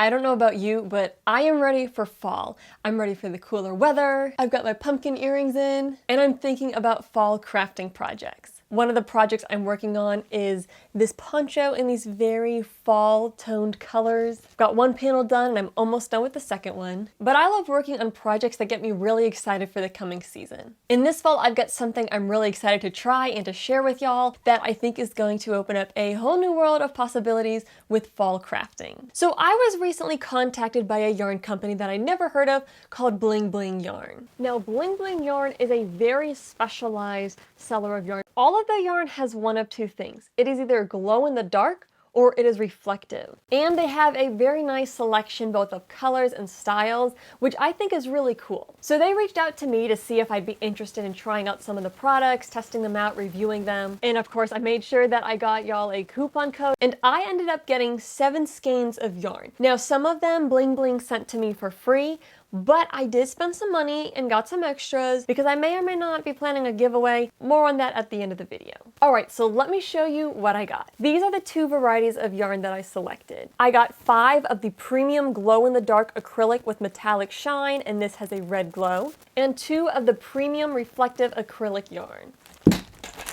I don't know about you, but I am ready for fall. I'm ready for the cooler weather, I've got my pumpkin earrings in, and I'm thinking about fall crafting projects. One of the projects I'm working on is this poncho in these very fall-toned colors. I've got one panel done and I'm almost done with the second one. But I love working on projects that get me really excited for the coming season. In this fall, I've got something I'm really excited to try and to share with y'all that I think is going to open up a whole new world of possibilities with fall crafting. So I was recently contacted by a yarn company that I never heard of called Bling Bling Yarn. Now, Bling Bling Yarn is a very specialized seller of yarn. All of the yarn has one of two things. It is either glow in the dark or it is reflective. And they have a very nice selection both of colors and styles, which I think is really cool. So they reached out to me to see if I'd be interested in trying out some of the products, testing them out, reviewing them. And of course, I made sure that I got y'all a coupon code, and I ended up getting 7 skeins of yarn. Now, some of them Bling Bling sent to me for free, but I did spend some money and got some extras because I may or may not be planning a giveaway. More on that at the end of the video. Alright, so let me show you what I got. These are the 2 varieties of yarn that I selected. I got 5 of the premium glow-in-the-dark acrylic with metallic shine, and this has a red glow, and 2 of the premium reflective acrylic yarn.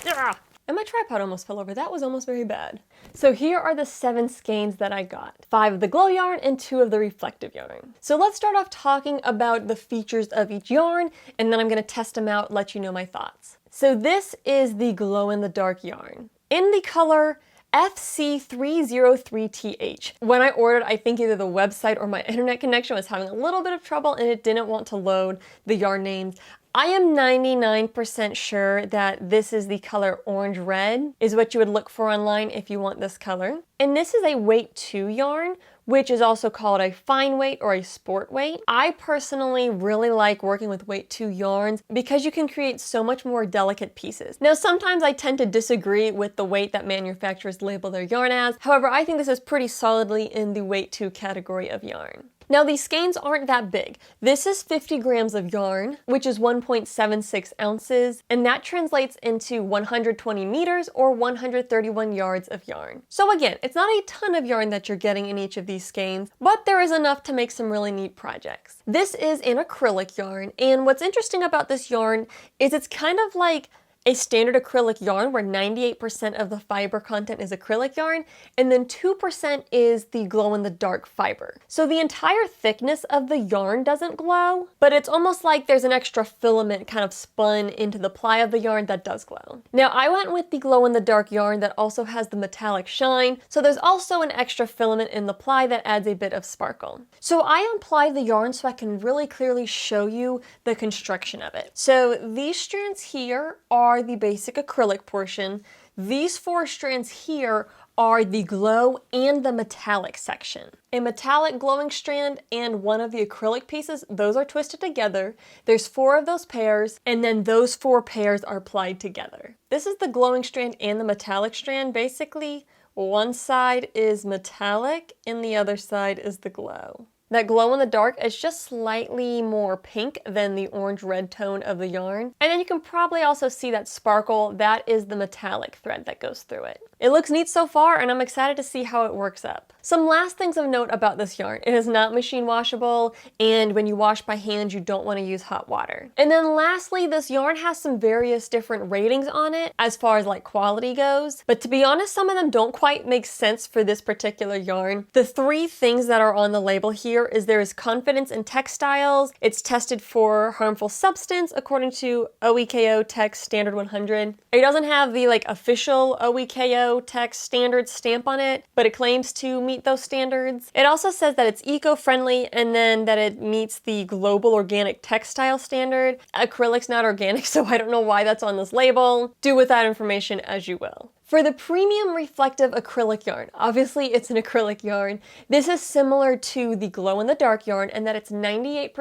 Ugh! And my tripod almost fell over. That was almost very bad. So here are the 7 skeins that I got. 5 of the glow yarn and 2 of the reflective yarn. So let's start off talking about the features of each yarn, and then I'm gonna test them out, let you know my thoughts. So this is the glow-in-the-dark yarn. In the color FC303TH. When I ordered, I think either the website or my internet connection was having a little bit of trouble and it didn't want to load the yarn names. I am 99% sure that this is the color orange red, is what you would look for online if you want this color. And this is a weight 2 yarn, which is also called a fine weight or a sport weight. I personally really like working with weight 2 yarns because you can create so much more delicate pieces. Now, sometimes I tend to disagree with the weight that manufacturers label their yarn as. However, I think this is pretty solidly in the weight 2 category of yarn. Now, these skeins aren't that big. This is 50 grams of yarn, which is 1.76 ounces, and that translates into 120 meters or 131 yards of yarn. So again, it's not a ton of yarn that you're getting in each of these skeins, but there is enough to make some really neat projects. This is an acrylic yarn, and what's interesting about this yarn is it's kind of like a standard acrylic yarn where 98% of the fiber content is acrylic yarn, and then 2% is the glow-in-the-dark fiber. So the entire thickness of the yarn doesn't glow, but it's almost like there's an extra filament kind of spun into the ply of the yarn that does glow. Now, I went with the glow-in-the-dark yarn that also has the metallic shine, so there's also an extra filament in the ply that adds a bit of sparkle. So I unplied the yarn so I can really clearly show you the construction of it. So these strands here are the basic acrylic portion. These 4 strands here are the glow and the metallic section. A metallic glowing strand and one of the acrylic pieces, those are twisted together. There's 4 of those pairs, and then those 4 pairs are plied together. This is the glowing strand and the metallic strand. Basically, one side is metallic and the other side is the glow. That glow in the dark is just slightly more pink than the orange-red tone of the yarn. And then you can probably also see that sparkle. That is the metallic thread that goes through it. It looks neat so far, and I'm excited to see how it works up. Some last things of note about this yarn. It is not machine washable, and when you wash by hand, you don't want to use hot water. And then lastly, this yarn has some various different ratings on it as far as like quality goes. But to be honest, some of them don't quite make sense for this particular yarn. The 3 things that are on the label here is there is confidence in textiles. It's tested for harmful substance according to OEKO Text Standard 100. It doesn't have the like official OEKO Text standard stamp on it, but it claims to meet those standards. It also says that it's eco-friendly and then that it meets the Global Organic Textile Standard. Acrylic's not organic, so I don't know why that's on this label. Do with that information as you will. For the premium reflective acrylic yarn, obviously it's an acrylic yarn. This is similar to the glow-in-the-dark yarn in that it's 98%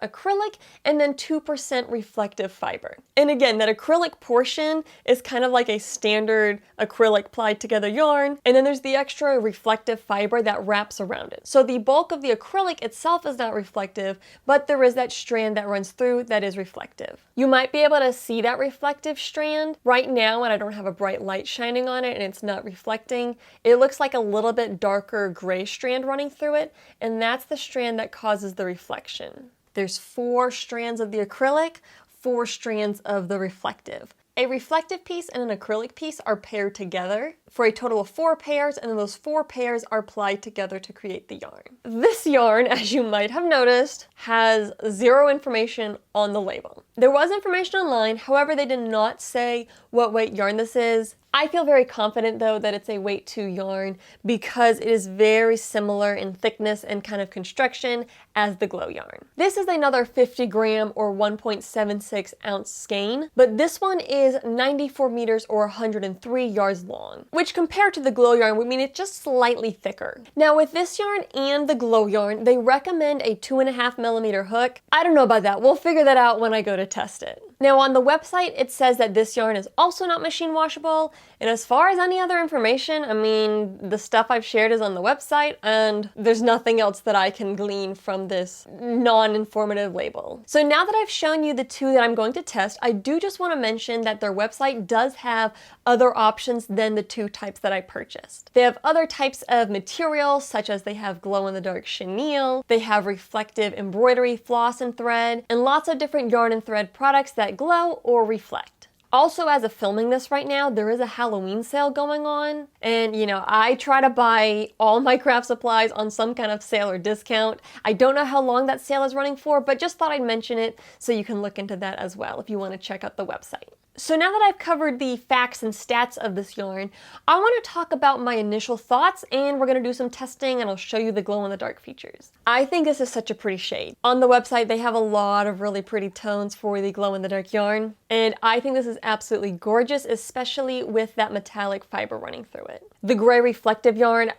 acrylic and then 2% reflective fiber. And again, that acrylic portion is kind of like a standard acrylic plied together yarn, and then there's the extra reflective fiber that wraps around it. So the bulk of the acrylic itself is not reflective, but there is that strand that runs through that is reflective. You might be able to see that reflective strand right now, and I don't have a bright light shining shining on it and it's not reflecting, it looks like a little bit darker gray strand running through it, and that's the strand that causes the reflection. There's 4 strands of the acrylic, 4 strands of the reflective. A reflective piece and an acrylic piece are paired together for a total of 4 pairs, and then those 4 pairs are applied together to create the yarn. This yarn, as you might have noticed, has 0 information on the label. There was information online, however, they did not say what weight yarn this is. I feel very confident though that it's a weight 2 yarn because it is very similar in thickness and kind of construction as the glow yarn. This is another 50 gram or 1.76 ounce skein, but this one is 94 meters or 103 yards long, which compared to the glow yarn would mean it's just slightly thicker. Now with this yarn and the glow yarn, they recommend a 2.5 millimeter hook. I don't know about that. We'll figure that out when I go to test it. Now on the website, it says that this yarn is also not machine washable, and as far as any other information, I mean, the stuff I've shared is on the website, and there's nothing else that I can glean from this non-informative label. So now that I've shown you the 2 that I'm going to test, I do just want to mention that their website does have other options than the 2 types that I purchased. They have other types of materials, such as they have glow-in-the-dark chenille, they have reflective embroidery, floss and thread, and lots of different yarn and thread products that glow or reflect. Also, as of filming this right now, there is a Halloween sale going on, and you know, I try to buy all my craft supplies on some kind of sale or discount. I don't know how long that sale is running for, but just thought I'd mention it so you can look into that as well if you want to check out the website. So now that I've covered the facts and stats of this yarn, I want to talk about my initial thoughts, and we're going to do some testing and I'll show you the glow-in-the-dark features. I think this is such a pretty shade. On the website, they have a lot of really pretty tones for the glow-in-the-dark yarn, and I think this is absolutely gorgeous, especially with that metallic fiber running through it. The gray reflective yarn,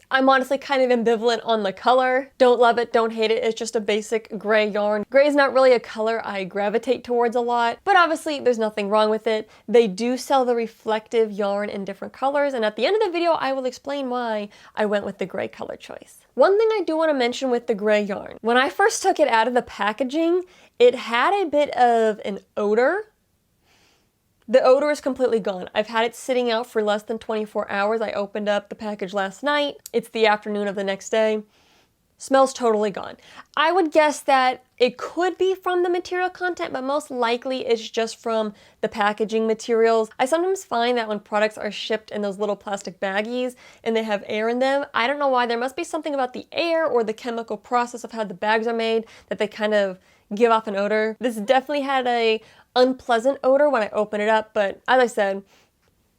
I'm honestly kind of ambivalent on the color. Don't love it, don't hate it. It's just a basic gray yarn. Gray is not really a color I gravitate towards a lot, but obviously there's nothing wrong with it. They do sell the reflective yarn in different colors, and at the end of the video, I will explain why I went with the gray color choice. One thing I do want to mention with the gray yarn, when I first took it out of the packaging, it had a bit of an odor. The odor is completely gone. I've had it sitting out for less than 24 hours. I opened up the package last night. It's the afternoon of the next day. Smells totally gone. I would guess that it could be from the material content, but most likely it's just from the packaging materials. I sometimes find that when products are shipped in those little plastic baggies and they have air in them, I don't know why, there must be something about the air or the chemical process of how the bags are made that they kind of give off an odor. This definitely had a unpleasant odor when I opened it up, but as I said,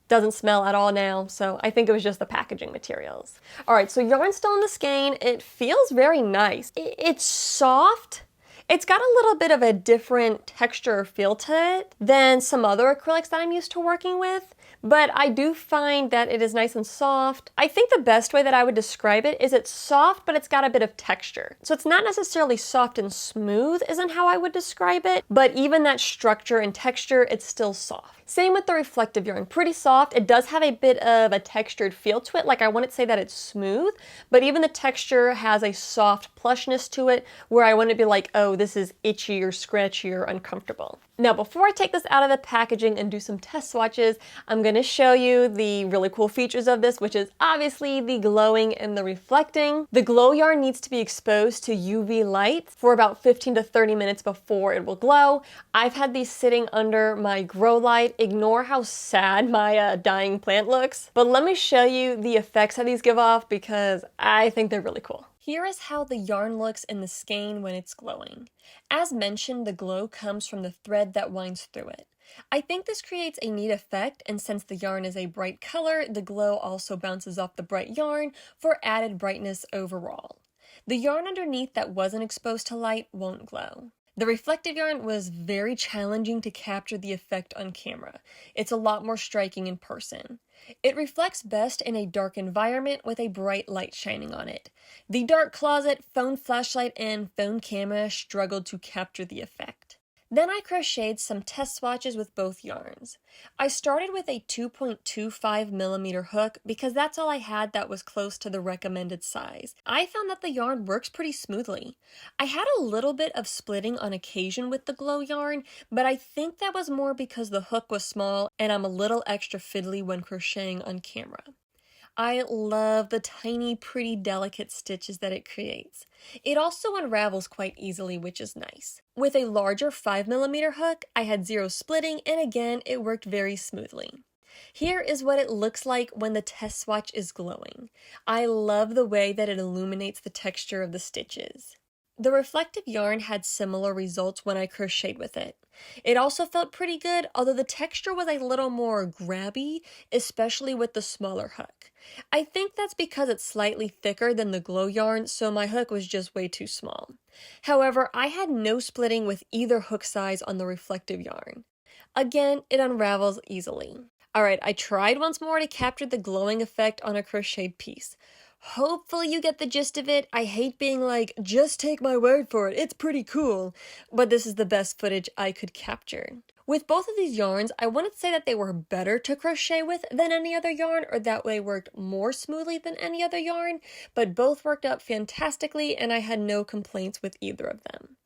doesn't smell at all now, so I think it was just the packaging materials. All right, so yarn's still in the skein. It feels very nice. It's soft. It's got a little bit of a different texture or feel to it than some other acrylics that I'm used to working with, but I do find that it is nice and soft. I think the best way that I would describe it is it's soft, but it's got a bit of texture. So it's not necessarily soft and smooth isn't how I would describe it, but even that structure and texture, it's still soft. Same with the reflective yarn, pretty soft. It does have a bit of a textured feel to it, like I wouldn't say that it's smooth, but even the texture has a soft plushness to it where I wouldn't be like, oh, this is itchy or scratchy or uncomfortable. Now, before I take this out of the packaging and do some test swatches, I'm going to show you the really cool features of this, which is obviously the glowing and the reflecting. The glow yarn needs to be exposed to UV light for about 15 to 30 minutes before it will glow. I've had these sitting under my grow light. Ignore how sad my dying plant looks, but let me show you the effects that these give off because I think they're really cool. Here is how the yarn looks in the skein when it's glowing. As mentioned, the glow comes from the thread that winds through it. I think this creates a neat effect, and since the yarn is a bright color, the glow also bounces off the bright yarn for added brightness overall. The yarn underneath that wasn't exposed to light won't glow. The reflective yarn was very challenging to capture the effect on camera. It's a lot more striking in person. It reflects best in a dark environment with a bright light shining on it. The dark closet, phone flashlight, and phone camera struggled to capture the effect. Then I crocheted some test swatches with both yarns. I started with a 2.25mm hook because that's all I had that was close to the recommended size. I found that the yarn works pretty smoothly. I had a little bit of splitting on occasion with the glow yarn, but I think that was more because the hook was small and I'm a little extra fiddly when crocheting on camera. I love the tiny, pretty, delicate stitches that it creates. It also unravels quite easily, which is nice. With a larger 5mm hook, I had zero splitting, and again, it worked very smoothly. Here is what it looks like when the test swatch is glowing. I love the way that it illuminates the texture of the stitches. The reflective yarn had similar results when I crocheted with it. It also felt pretty good, although the texture was a little more grabby, especially with the smaller hook. I think that's because it's slightly thicker than the glow yarn, so my hook was just way too small. However, I had no splitting with either hook size on the reflective yarn. Again, it unravels easily. Alright, I tried once more to capture the glowing effect on a crocheted piece. Hopefully you get the gist of it. I hate being like, just take my word for it, it's pretty cool, but this is the best footage I could capture. With both of these yarns, I wouldn't say that they were better to crochet with than any other yarn, or that way worked more smoothly than any other yarn, but both worked out fantastically and I had no complaints with either of them.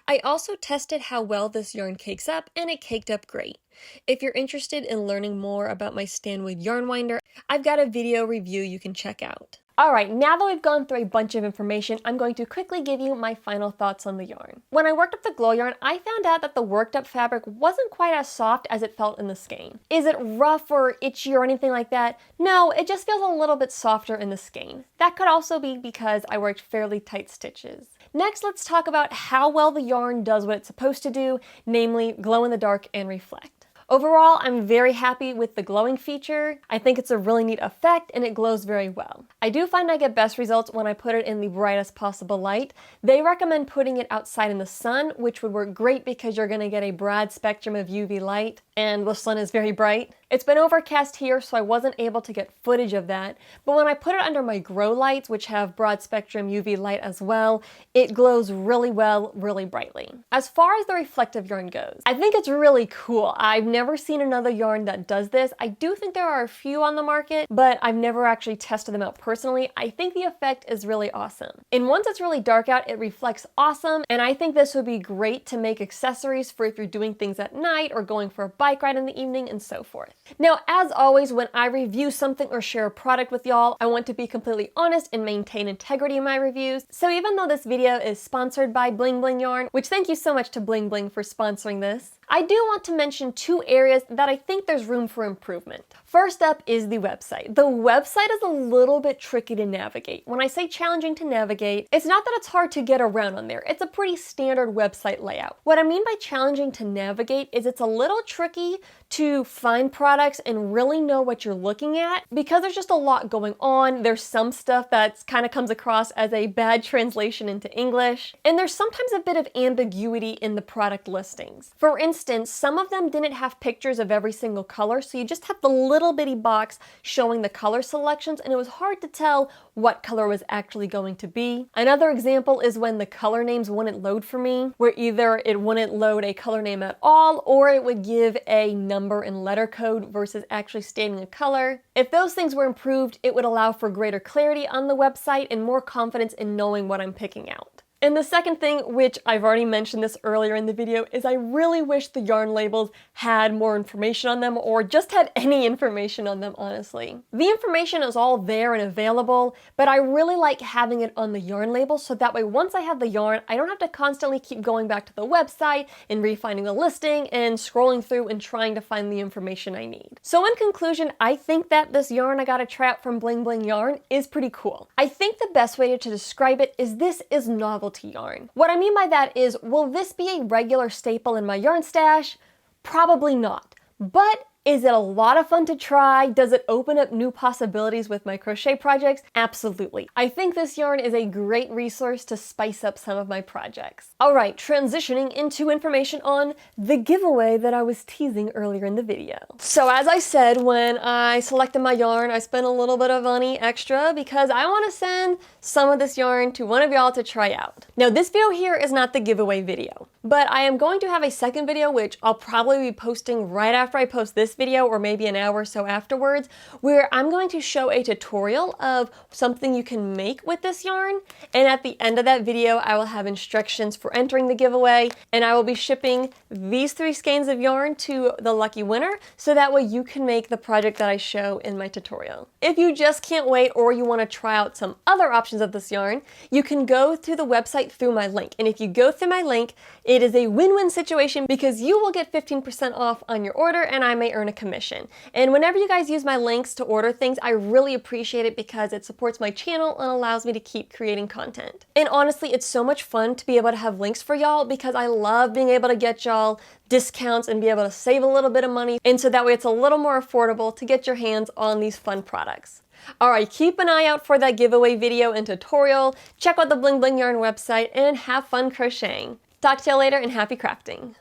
I also tested how well this yarn cakes up, and it caked up great. If you're interested in learning more about my Stanwood yarn winder, I've got a video review you can check out. Alright, now that we've gone through a bunch of information, I'm going to quickly give you my final thoughts on the yarn. When I worked up the glow yarn, I found out that the worked up fabric wasn't quite as soft as it felt in the skein. Is it rough or itchy or anything like that? No, it just feels a little bit softer in the skein. That could also be because I worked fairly tight stitches. Next, let's talk about how well the yarn does what it's supposed to do, namely glow in the dark and reflect. Overall, I'm very happy with the glowing feature. I think it's a really neat effect and it glows very well. I do find I get best results when I put it in the brightest possible light. They recommend putting it outside in the sun, which would work great because you're going to get a broad spectrum of UV light, and the sun is very bright. It's been overcast here, so I wasn't able to get footage of that, but when I put it under my grow lights, which have broad spectrum UV light as well, it glows really well, really brightly. As far as the reflective yarn goes, I think it's really cool. I've never seen another yarn that does this. I do think there are a few on the market, but I've never actually tested them out personally. I think the effect is really awesome. And once it's really dark out, it reflects awesome, and I think this would be great to make accessories for if you're doing things at night or going for a bike ride in the evening and so forth. Now, as always, when I review something or share a product with y'all, I want to be completely honest and maintain integrity in my reviews. So even though this video is sponsored by Bling Bling Yarn, which thank you so much to Bling Bling for sponsoring this, I do want to mention two areas that I think there's room for improvement. First up is the website. The website is a little bit tricky to navigate. When I say challenging to navigate, it's not that it's hard to get around on there. It's a pretty standard website layout. What I mean by challenging to navigate is it's a little tricky to find products and really know what you're looking at because there's just a lot going on. There's some stuff that kind of comes across as a bad translation into English, and there's sometimes a bit of ambiguity in the product listings. For instance, some of them didn't have pictures of every single color, so you just have the little bitty box showing the color selections, and it was hard to tell what color was actually going to be. Another example is when the color names wouldn't load for me, where either it wouldn't load a color name at all, or it would give a number and letter code versus actually stating a color. If those things were improved, it would allow for greater clarity on the website and more confidence in knowing what I'm picking out. And the second thing, which I've already mentioned this earlier in the video, is I really wish the yarn labels had more information on them, or just had any information on them, honestly. The information is all there and available, but I really like having it on the yarn label so that way once I have the yarn, I don't have to constantly keep going back to the website and refinding the listing and scrolling through and trying to find the information I need. So in conclusion, I think that this yarn I got a trap from Bling Bling Yarn is pretty cool. I think the best way to describe it is this is novelty yarn. What I mean by that is, will this be a regular staple in my yarn stash? Probably not. But Is it a lot of fun to try? Does it open up new possibilities with my crochet projects? Absolutely. I think this yarn is a great resource to spice up some of my projects. All right, transitioning into information on the giveaway that I was teasing earlier in the video. So as I said, when I selected my yarn, I spent a little bit of money extra because I want to send some of this yarn to one of y'all to try out. Now this video here is not the giveaway video, but I am going to have a second video which I'll probably be posting right after I post this video or maybe an hour or so afterwards, where I'm going to show a tutorial of something you can make with this yarn, and at the end of that video I will have instructions for entering the giveaway, and I will be shipping these 3 skeins of yarn to the lucky winner so that way you can make the project that I show in my tutorial. If you just can't wait or you want to try out some other options of this yarn, you can go to the website through my link, and if you go through my link, it is a win-win situation because you will get 15% off on your order and I may earn a commission. And whenever you guys use my links to order things, I really appreciate it because it supports my channel and allows me to keep creating content. And honestly, it's so much fun to be able to have links for y'all because I love being able to get y'all discounts and be able to save a little bit of money, and so that way it's a little more affordable to get your hands on these fun products. Alright, keep an eye out for that giveaway video and tutorial, check out the Bling Bling Yarn website, and have fun crocheting. Talk to you later and happy crafting!